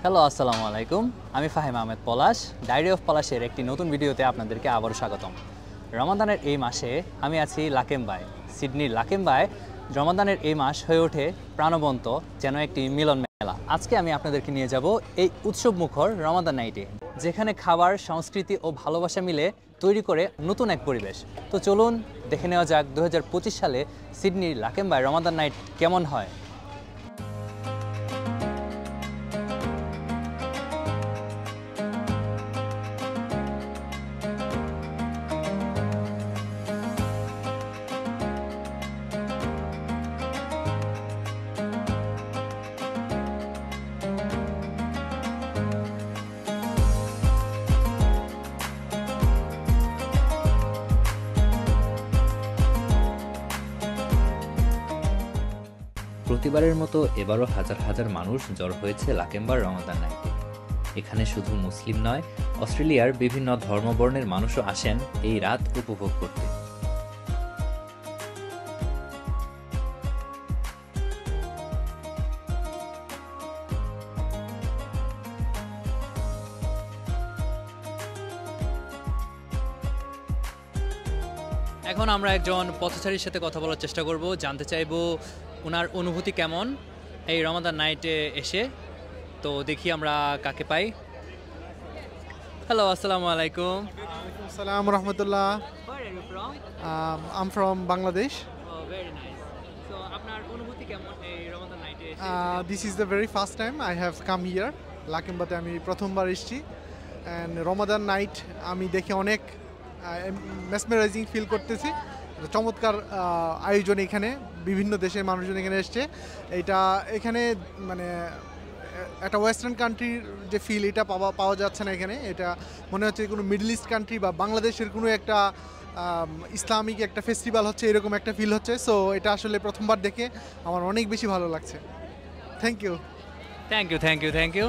Hello, আসসালামু আলাইকুম। আমি ফাহিম আহমেদ পলাশ। ডায়েরি অফ পলাশের একটি নতুন ভিডিওতে আপনাদেরকে আবারও স্বাগতম। রমাদানের এই মাসে আমি আছি লাকেম্বায়, সিডনির লাকেম্বায়। রমাদানের এই মাস হয়ে ওঠে প্রাণবন্ত, যেন একটি মিলন মেলা। আজকে আমি আপনাদেরকে নিয়ে যাব এই উৎসব মুখর রমাদান নাইটে, যেখানে খাবার, সংস্কৃতি ও ভালোবাসা মিলে তৈরি করে নতুন এক পরিবেশ। তো চলুন দেখে নেওয়া যাক 2025 সালে সিডনির লাকেম্বায় রমাদান নাইট কেমন হয়। প্রতিবারের মতো এবারও হাজার হাজার মানুষ জড়ো হয়েছে লাকেম্বার রমাদান নাইটে। এখানে শুধু মুসলিম নয়, অস্ট্রেলিয়ার বিভিন্ন ধর্মবর্ণের মানুষও আসেন এই রাত উপভোগ করতে। এখন আমরা একজন পথচারীর সাথে কথা বলার চেষ্টা করব, জানতে চাইবো ওনার অনুভূতি কেমন এই রমাদান নাইটে এসে। তো দেখি আমরা কাকে পাই। হ্যালো, আসসালামু আলাইকুম। Assalamu rahmatullah. Where are you from? I'm from Bangladesh. Oh, very nice. So আপনার অনুভূতি কেমন এই রমাদান নাইটে এসে? This is the very first time I have come here. লাকেম্বাতে আমি প্রথমবার এসেছি, অ্যান্ড রমাদান নাইট আমি দেখে অনেক মেসমেরাইজিং ফিল করতেছি। চমৎকার আয়োজন, এখানে বিভিন্ন দেশের মানুষজন এখানে এসছে। এখানে মানে একটা ওয়েস্টার্ন কান্ট্রির যে ফিল, এটা পাওয়া যাচ্ছে না এখানে। এটা মনে হচ্ছে কোনো মিডল ইস্ট কান্ট্রি বা বাংলাদেশের কোনো একটা ইসলামিক একটা ফেস্টিভ্যাল হচ্ছে, এরকম একটা ফিল হচ্ছে। সো এটা আসলে প্রথমবার দেখে আমার অনেক বেশি ভালো লাগছে। Thank you. Thank you, thank you, thank you.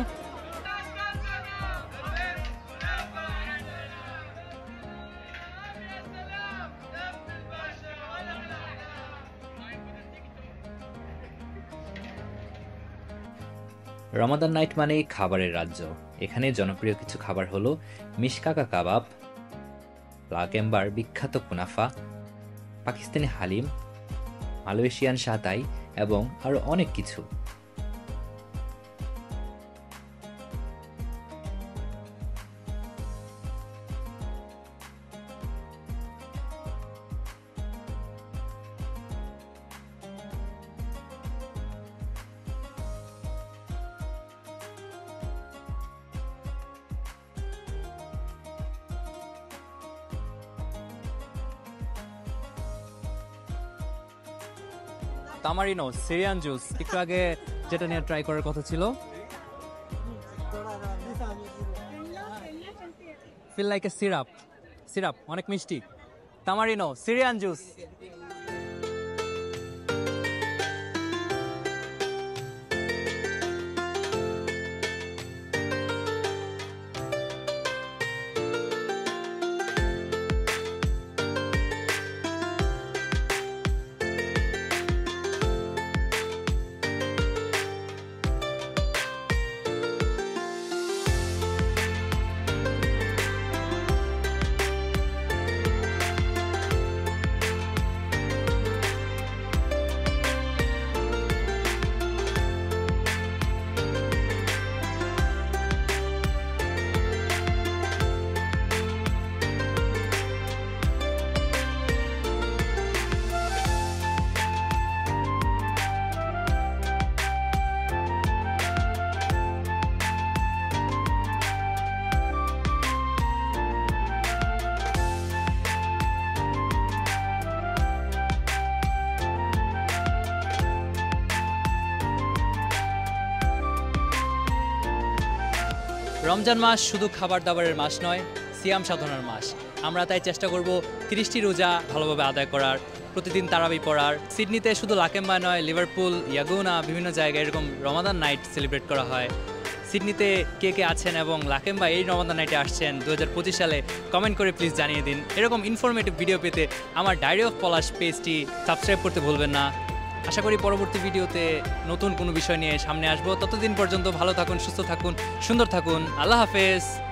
Ramadan night মানেই খাবারের রাজ্য। এখানে জনপ্রিয় কিছু খাবার হলো মিশকাকা কাবাব, লাকেম্বার বিখ্যাত কুনাফা, পাকিস্তানি হালিম, মালয়েশিয়ান শাতাই এবং আরও অনেক কিছু। তামারিনো, সিরিয়ান জুস, একটু আগে যেটা নিয়ে ট্রাই করার কথা ছিল। Feel like a syrup, syrup অনেক মিষ্টি। তামারিনো, সিরিয়ান জুস। রমজান মাস শুধু খাবার দাবারের মাস নয়, সিয়াম সাধনার মাস। আমরা তাই চেষ্টা করব 30টি রোজা ভালোভাবে আদায় করার, প্রতিদিন তারাবি পড়ার। সিডনিতে শুধু লাকেম্বা নয়, লিভারপুল, ইয়াগুনা, বিভিন্ন জায়গায় এরকম রমাদান নাইট সেলিব্রেট করা হয়। সিডনিতে কে কে আছেন এবং লাকেম্বা এই রমাদান নাইটে আসছেন 2025 সালে কমেন্ট করে প্লিজ জানিয়ে দিন। এরকম ইনফরমেটিভ ভিডিও পেতে আমার ডায়েরি অফ পলাশ পেজটি সাবস্ক্রাইব করতে ভুলবেন না। আশা করি পরবর্তী ভিডিওতে নতুন কোনো বিষয় নিয়ে সামনে আসবো। ততদিন পর্যন্ত ভালো থাকুন, সুস্থ থাকুন, সুন্দর থাকুন। আল্লাহ হাফেজ।